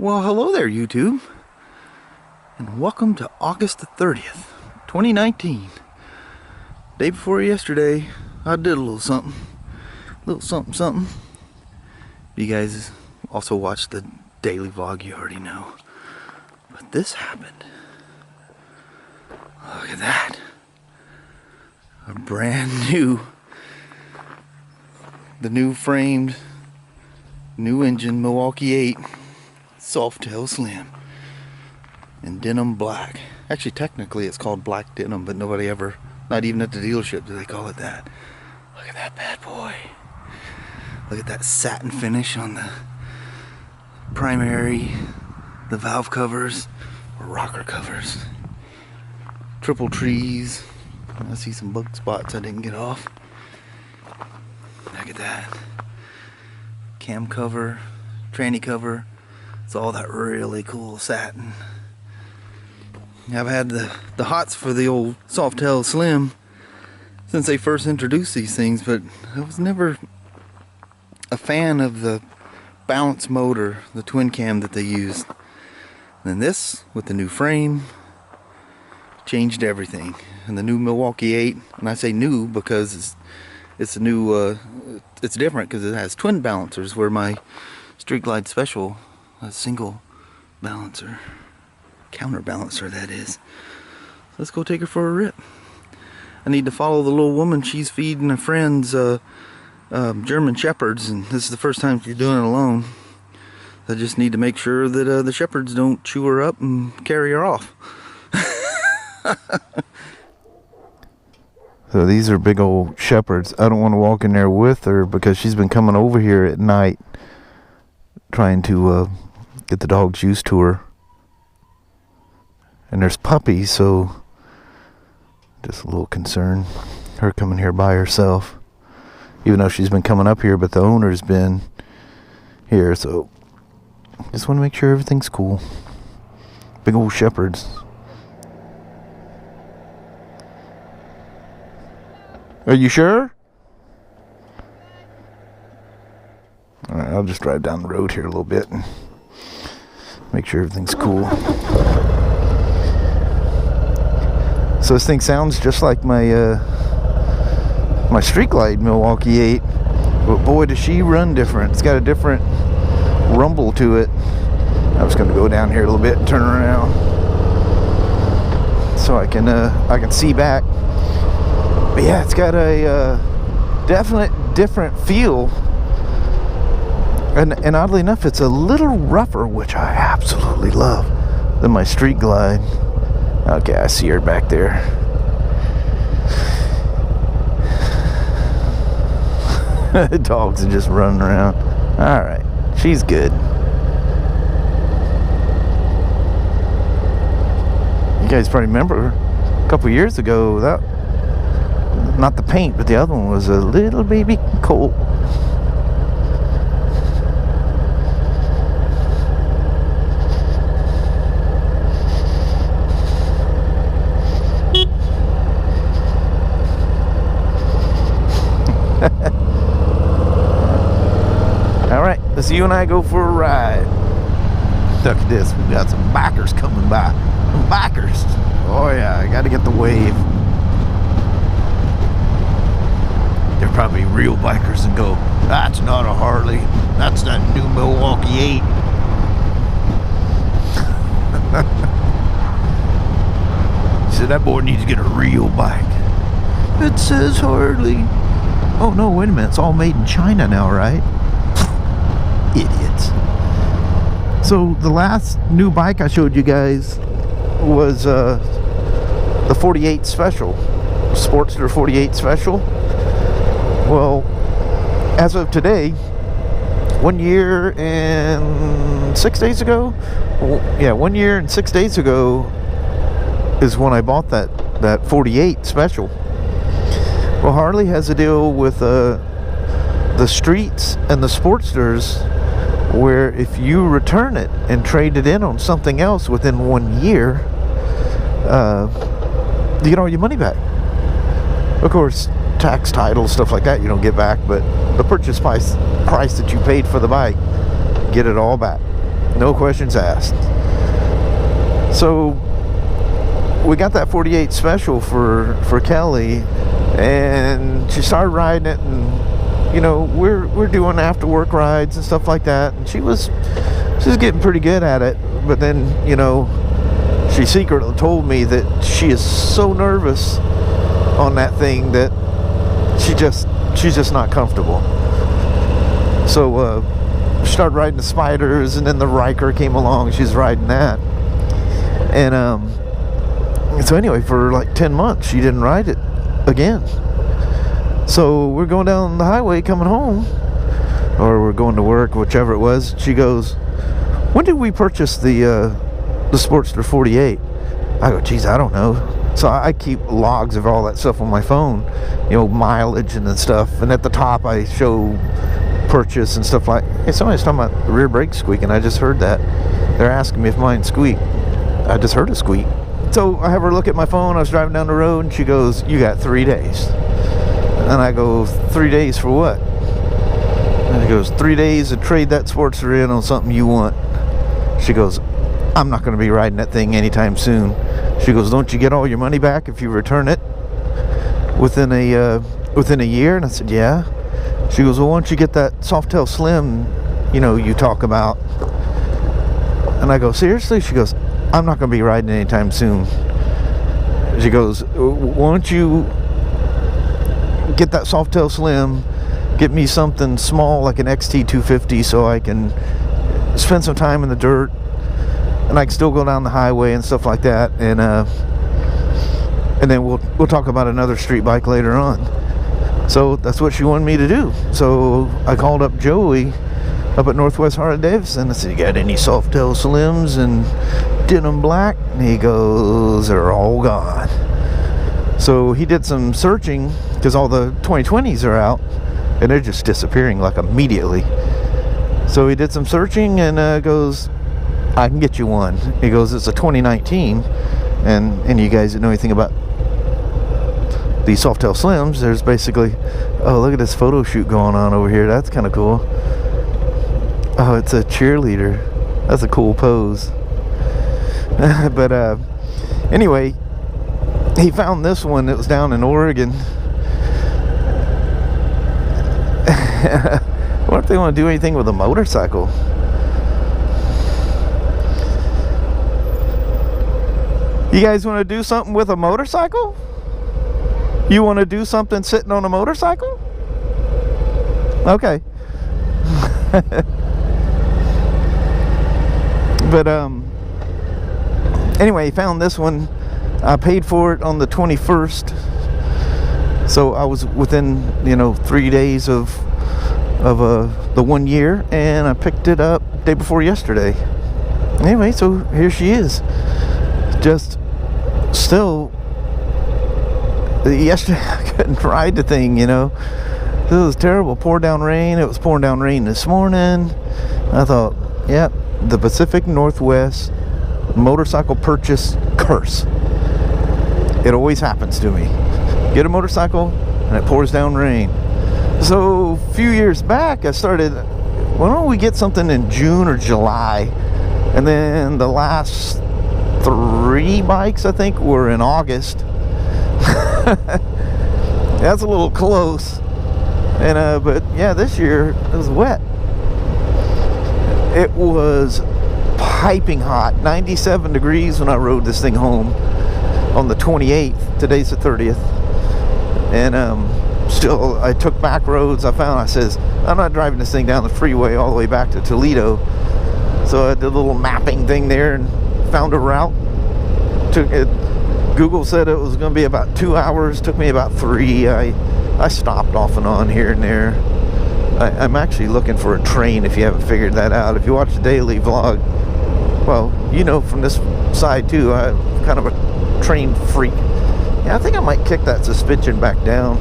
Well, hello there, YouTube, and welcome to August the 30th, 2019. Day before yesterday, I did a little something. If you guys also watch the daily vlog, you already know. But this happened. Look at that. A brand new, the new framed, new engine Milwaukee 8 Softail Slim in denim black. Actually, technically it's called black denim, but nobody ever, not even at the dealership, do they call it that. Look at that bad boy. Look at that satin finish on the primary, the valve covers, or rocker covers. Triple trees. I see some bug spots I didn't get off. Look at that. Cam cover, tranny cover. It's all that really cool satin. I've had the hots for the old Softail Slim since they first introduced these things, but I was never a fan of the balance motor, the twin cam that they used. And then this, with the new frame, changed everything. And the new Milwaukee 8, and I say new because it's a new, it's different because it has twin balancers, where my Street Glide Special, a single balancer, counterbalancer that is. Let's go take her for a rip. I need to follow the little woman. She's feeding a friend's German Shepherds, and this is the first time she's doing it alone. I just need to make sure that the Shepherds don't chew her up and carry her off. So these are big old Shepherds. I don't want to walk in there with her because she's been coming over here at night trying to get the dogs used to her. And there's puppies, so just a little concern. Her coming here by herself. Even though she's been coming up here, but the owner's been here, so just want to make sure everything's cool. Big old Shepherds. Are you sure? Alright, I'll just drive down the road here a little bit and make sure everything's cool. So this thing sounds just like my my Street Glide Milwaukee 8, but boy does she run different. It's got a different rumble to it. I'm just gonna go down here a little bit and turn around so I can see back. But yeah, it's got a definite different feel, and oddly enough, it's a little rougher, which I absolutely love, than my Street Glide. Okay, I see her back there. The dogs are just running around. Alright, she's good. You guys probably remember a couple years ago, that, not the paint, but the other one was a little baby Colt. Alright, let's you and I go for a ride. Look at this, we've got some bikers coming by. Some bikers. Oh yeah, I gotta get the wave. They're probably real bikers and go, that's not a Harley, that's that new Milwaukee 8. So that boy needs to get a real bike. It says Harley. Oh no, wait a minute, it's all made in China now, right? Idiots. So the last new bike I showed you guys was the 48 Special, Sportster 48 Special. Well, as of today, 1 year and 6 days ago, yeah, 1 year and 6 days ago is when I bought that 48 Special. Well, Harley has a deal with the Streets and the Sportsters, where if you return it and trade it in on something else within 1 year, you get all your money back. Of course, tax, title, stuff like that you don't get back, but the purchase price that you paid for the bike, get it all back. No questions asked. So we got that 48 special for Kelly, and she started riding it, and you know, we're doing after work rides and stuff like that, and she's getting pretty good at it. But then, you know, she secretly told me that she is so nervous on that thing that she's just not comfortable. So started riding the Spyders, and then the Ryker came along. She's riding that, and so anyway, for like 10 months she didn't ride it again. So we're going down the highway coming home, or we're going to work, whichever it was. She goes, "When did we purchase the Sportster 48?" I go, "Geez, I don't know." So I keep logs of all that stuff on my phone, you know, mileage and stuff, and at the top I show purchase and stuff like. Hey, somebody's talking about the rear brake squeaking. I just heard that. They're asking me if mine squeak. I just heard a squeak. So I have her look at my phone. I was driving down the road, and she goes, "You got 3 days." And I go, 3 days for what? And she goes, 3 days to trade that Sportster in on something you want. She goes, "I'm not going to be riding that thing anytime soon." She goes, "Don't you get all your money back if you return it within a year?" And I said, "Yeah." She goes, "Well, why don't you get that Softail Slim, you know, you talk about?" And I go, "Seriously?" She goes, "I'm not going to be riding anytime soon." She goes, "Why don't you get that Softail Slim, get me something small like an XT250 so I can spend some time in the dirt, and I can still go down the highway and stuff like that, and then we'll talk about another street bike later on." So that's what she wanted me to do. So I called up Joey up at Northwest Harley-Davidson. I said, "You got any Softail Slims and denim black?" And he goes, "They're all gone." So he did some searching, because all the 2020s are out and they're just disappearing like immediately. So he did some searching and goes, "I can get you one." He goes, "It's a 2019, and you guys that know anything about the Softail Slims, there's basically, oh, look at this photo shoot going on over here. That's kind of cool. Oh, it's a cheerleader. That's a cool pose." But anyway, he found this one that was down in Oregon. What if they want to do anything with a motorcycle? You guys want to do something with a motorcycle? You want to do something sitting on a motorcycle? Okay. But anyway, he found this one. I paid for it on the 21st, so I was within, you know, 3 days of the 1 year, and I picked it up day before yesterday. Anyway, so here she is. Just still, yesterday I couldn't ride the thing, you know. It was terrible. Poured down rain. It was pouring down rain this morning. I thought, yep, the Pacific Northwest motorcycle purchase curse. It always happens to me. Get a motorcycle and it pours down rain. So a few years back I started, why don't we get something in June or July? And then the last 3 bikes I think were in August. That's a little close. And but yeah, this year it was wet. It was piping hot, 97 degrees when I rode this thing home on the 28th. Today's the 30th. And still, I took back roads. I says, I'm not driving this thing down the freeway all the way back to Toledo. So I did a little mapping thing there and found a route. Google said it was going to be about 2 hours. Took me about 3. I stopped off and on here and there. I'm actually looking for a train, if you haven't figured that out. If you watch the daily vlog, well, you know from this side too, I'm kind of a train freak. Yeah, I think I might kick that suspension back down,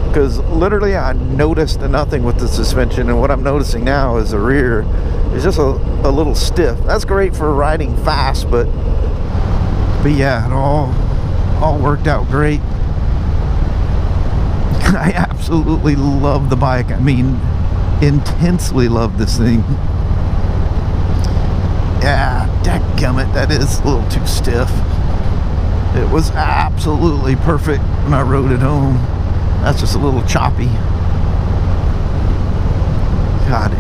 because literally I noticed nothing with the suspension, and what I'm noticing now is the rear is just a little stiff. That's great for riding fast, but yeah, it all worked out great. I absolutely love the bike. I mean, intensely love this thing. Yeah, dadgummit, that is a little too stiff. It was absolutely perfect when I rode it home. That's just a little choppy. God,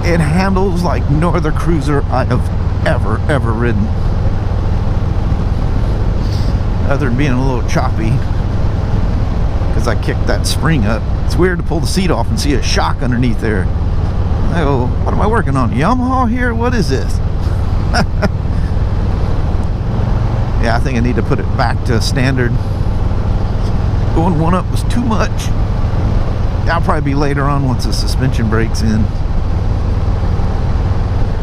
it handles like no other cruiser I have ever ridden. Other than being a little choppy, because I kicked that spring up. It's weird to pull the seat off and see a shock underneath there. I go, what am I working on? Yamaha here? What is this? Yeah, I think I need to put it back to standard. Going one up was too much. That'll probably be later on once the suspension breaks in.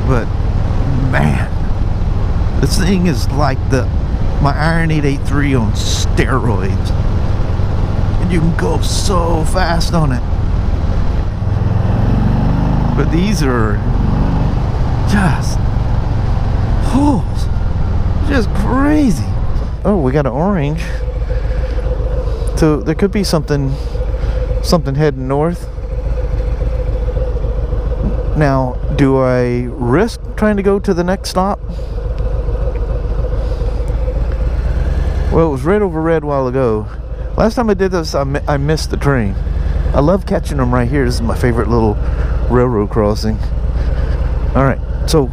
But man, this thing is like my Iron 883 on steroids. And you can go so fast on it. But these are just crazy. Oh, we got an orange. So there could be something heading north. Now, do I risk trying to go to the next stop? Well, it was red over red a while ago. Last time I did this, I missed the train. I love catching them right here. This is my favorite little railroad crossing. Alright, so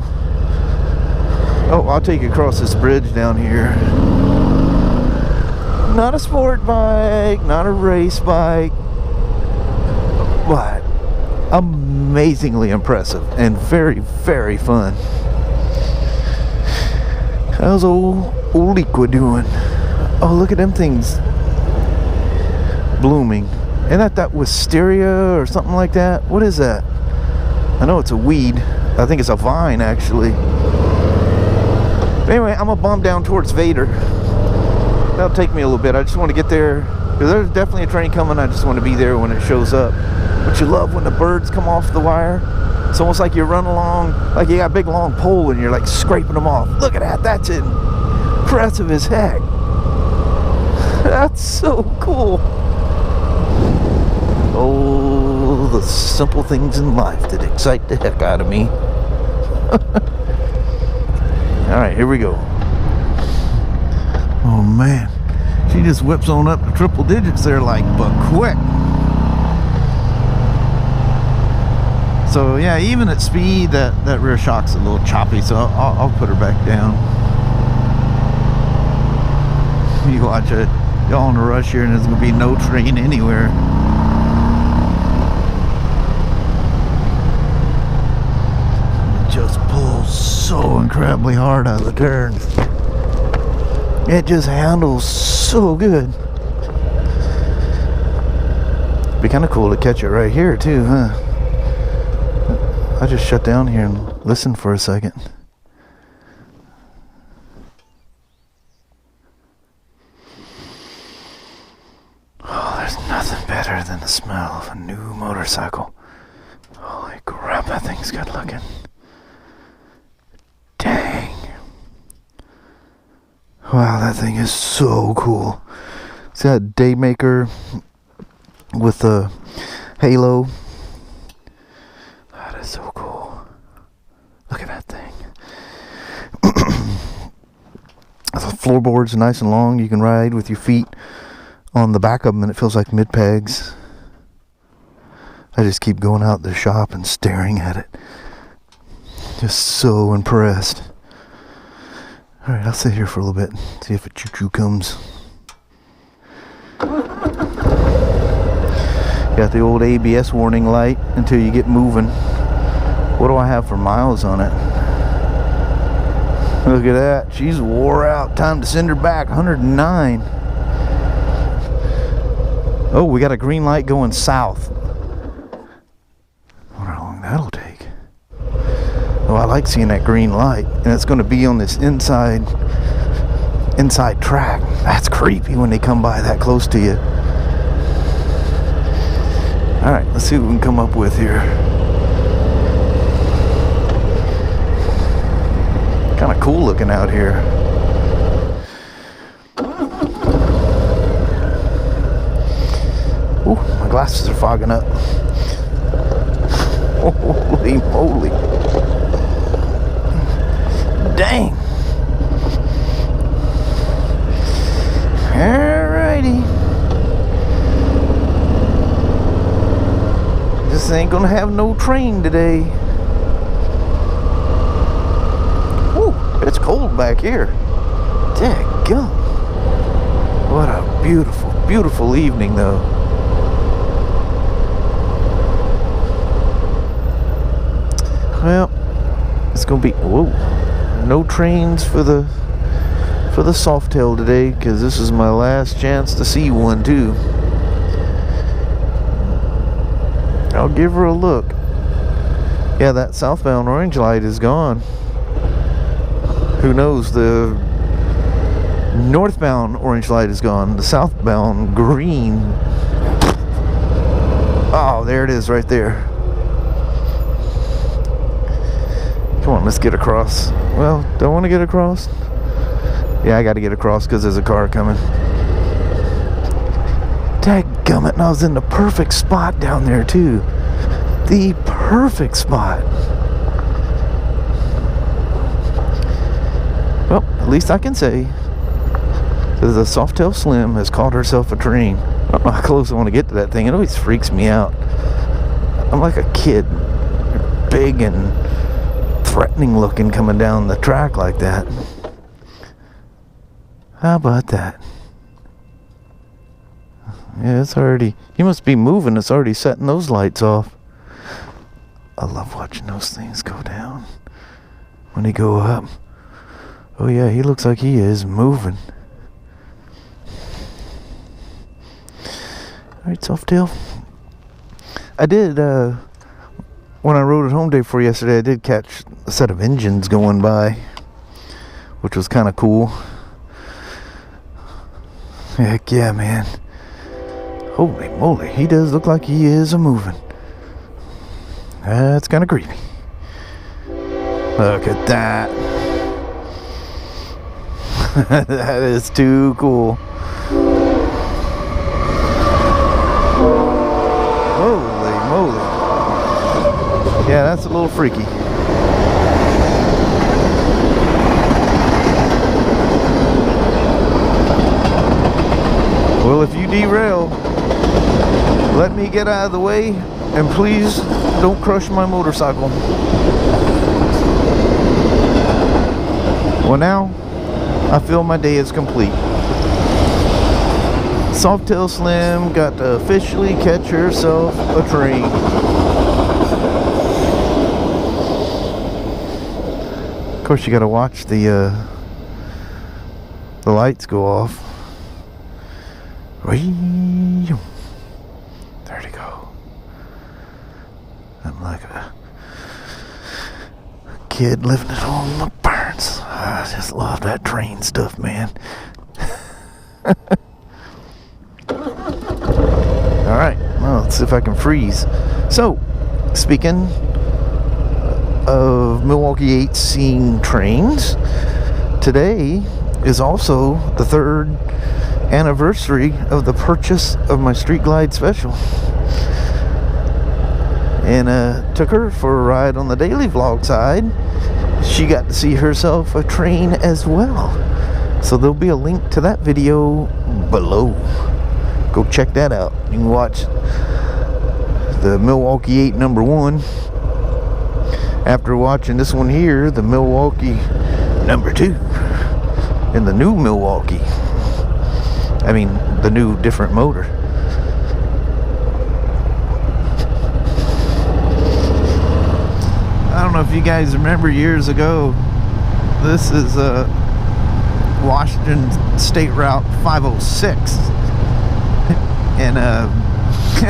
I'll take you across this bridge down here. Not a sport bike, not a race bike, but amazingly impressive and very, very fun. How's old Liqua doing? Oh, look at them things blooming. Isn't that wisteria or something like that? What is that? I know it's a weed. I think it's a vine, actually. But anyway, I'm gonna bomb down towards Vader. That'll take me a little bit. I just want to get there, because there's definitely a train coming. I just want to be there when it shows up. But you love when the birds come off the wire. It's almost like you run along, like you got a big long pole and you're like scraping them off. Look at that. That's impressive as heck. That's so cool. Oh, the simple things in life that excite the heck out of me. Alright, here we go. Oh man, she just whips on up to triple digits there like but quick. So yeah, even at speed, that rear shock's a little choppy, so I'll put her back down. You watch it, y'all in a rush here and there's gonna be no train anywhere. It just pulls so incredibly hard out of the turns. It just handles so good. Be kind of cool to catch it right here too, huh? I just shut down here and listen for a second. Oh, there's nothing better than the smell of a new motorcycle. Holy crap, that thing's good looking. Dang. Wow, that thing is so cool. It's got a Daymaker with a halo. That is so cool. Look at that thing. The floorboard's nice and long. You can ride with your feet on the back of them and it feels like mid pegs. I just keep going out the shop and staring at it. Just so impressed. Alright, I'll sit here for a little bit, see if a choo-choo comes. Got the old ABS warning light until you get moving. What do I have for miles on it? Look at that, she's wore out. Time to send her back, 109. Oh, we got a green light going south. I wonder how long that'll take. Oh, I like seeing that green light, and it's going to be on this inside track. That's creepy when they come by that close to you. Alright, let's see what we can come up with here. Kind of cool looking out here. Ooh, my glasses are fogging up. Holy moly. Dang. Alrighty. This ain't gonna have no train today. Woo, it's cold back here. Daggum. What a beautiful, beautiful evening though. Well, it's gonna be, whoa, no trains for the Softail today, because this is my last chance to see one too. I'll give her a look. Yeah, that southbound orange light is gone. Who knows, the northbound orange light is gone. The southbound green. Oh, there it is right there. Come on, let's get across. Well, don't want to get across. Yeah, I got to get across because there's a car coming. Dadgummit, and I was in the perfect spot down there too. The perfect spot. Well, at least I can say that the Softail Slim has called herself a train. I don't know how close I want to get to that thing. It always freaks me out. I'm like a kid. Big and threatening looking coming down the track like that. How about that? Yeah, it's already, he must be moving. It's already setting those lights off. I love watching those things go down when they go up. Oh yeah, he looks like he is moving. Alright, Softail. I did, when I rode it home day for yesterday, I did catch a set of engines going by, which was kind of cool. Heck yeah, man. Holy moly, he does look like he is a-moving. That's kind of creepy. Look at that. That is too cool. Holy moly. Yeah, that's a little freaky. Well, if you derail, let me get out of the way, and please don't crush my motorcycle. Well, now I feel my day is complete. Softail Slim got to officially catch herself a train. Of course, you got to watch the lights go off. There they go. I'm like a kid living at home in my parents. I just love that train stuff, man. Alright, well, let's see if I can freeze. So, speaking of Milwaukee 8 seeing trains, today is also the 3rd anniversary of the purchase of my Street Glide Special, and took her for a ride on the daily vlog side. She got to see herself a train as well, so there'll be a link to that video below. Go check that out. You can watch the Milwaukee 8 #1 after watching this one here, the Milwaukee #2, and the new Milwaukee. I mean, the new different motor. I don't know if you guys remember years ago, this is Washington State Route 506. And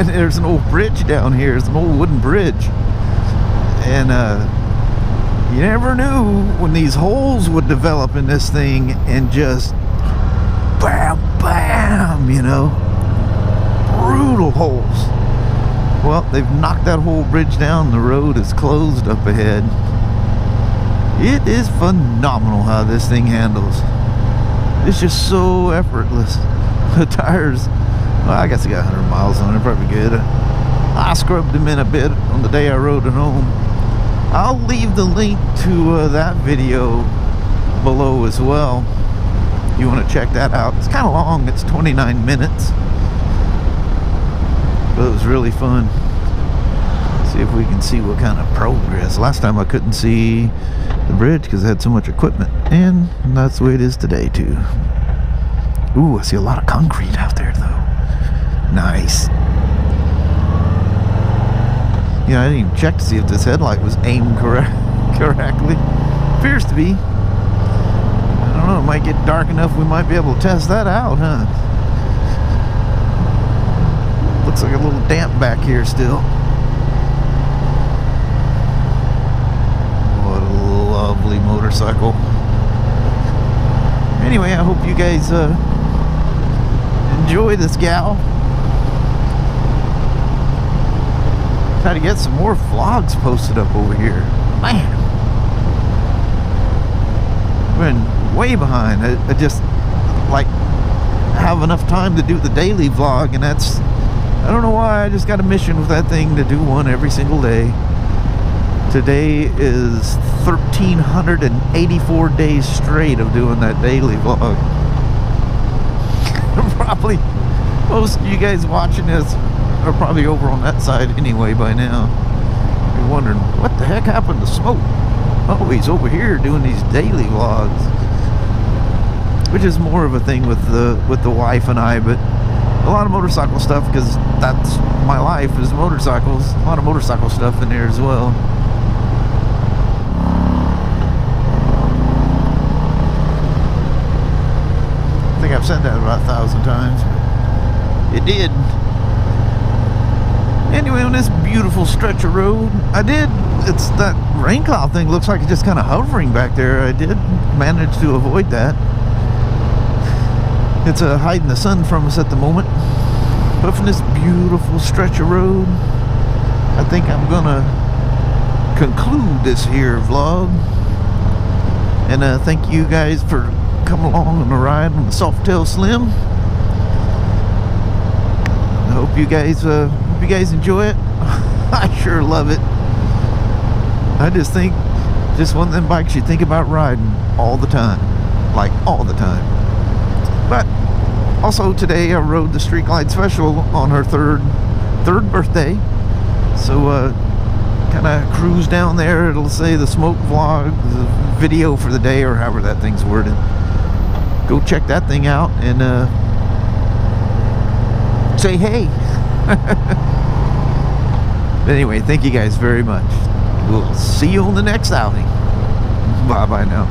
there's an old bridge down here. There's an old wooden bridge. And you never knew when these holes would develop in this thing and just bam, bam, you know, brutal holes. Well, they've knocked that whole bridge down. The road is closed up ahead. It is phenomenal how this thing handles. It's just so effortless. The tires, well, I guess I got 100 miles on it, probably good. I scrubbed them in a bit on the day I rode it home. I'll leave the link to that video below as well. You want to check that out. It's kind of long. It's 29 minutes. But it was really fun. See if we can see what kind of progress. Last time I couldn't see the bridge because I had so much equipment. And that's the way it is today too. Ooh, I see a lot of concrete out there though. Nice. Yeah, I didn't even check to see if this headlight was aimed correctly. Appears to be. I don't know, it might get dark enough we might be able to test that out, huh? Looks like a little damp back here still. What a lovely motorcycle. Anyway, I hope you guys enjoy this gal. Try to get some more vlogs posted up over here. Man, I've been way behind. I just like have enough time to do the daily vlog, and that's, I don't know why, I just got a mission with that thing to do one every single day. Today is 1,384 days straight of doing that daily vlog. Probably most of you guys watching this are probably over on that side anyway by now. You're wondering, what the heck happened to Smoak? Oh, he's over here doing these daily vlogs, which is more of a thing with the wife and I, but a lot of motorcycle stuff, because that's my life is motorcycles. A lot of motorcycle stuff in there as well. I think I've said that about 1,000 times. It did. Anyway, on this beautiful stretch of road, it's that rain cloud thing looks like it's just kind of hovering back there. I did manage to avoid that. It's hiding the sun from us at the moment. But from this beautiful stretch of road, I think I'm gonna conclude this here vlog. And thank you guys for coming along on the ride on the Softail Slim. I hope you guys enjoy it. I sure love it. I just think just one of them bikes you think about riding all the time, like all the time. But also today I rode the Street Glide Special on her third birthday, so kind of cruise down there. It'll say the Smoak Vlog, the video for the day, or however that thing's worded. Go check that thing out and say hey. But anyway, thank you guys very much. We'll see you on the next outing. Bye bye now.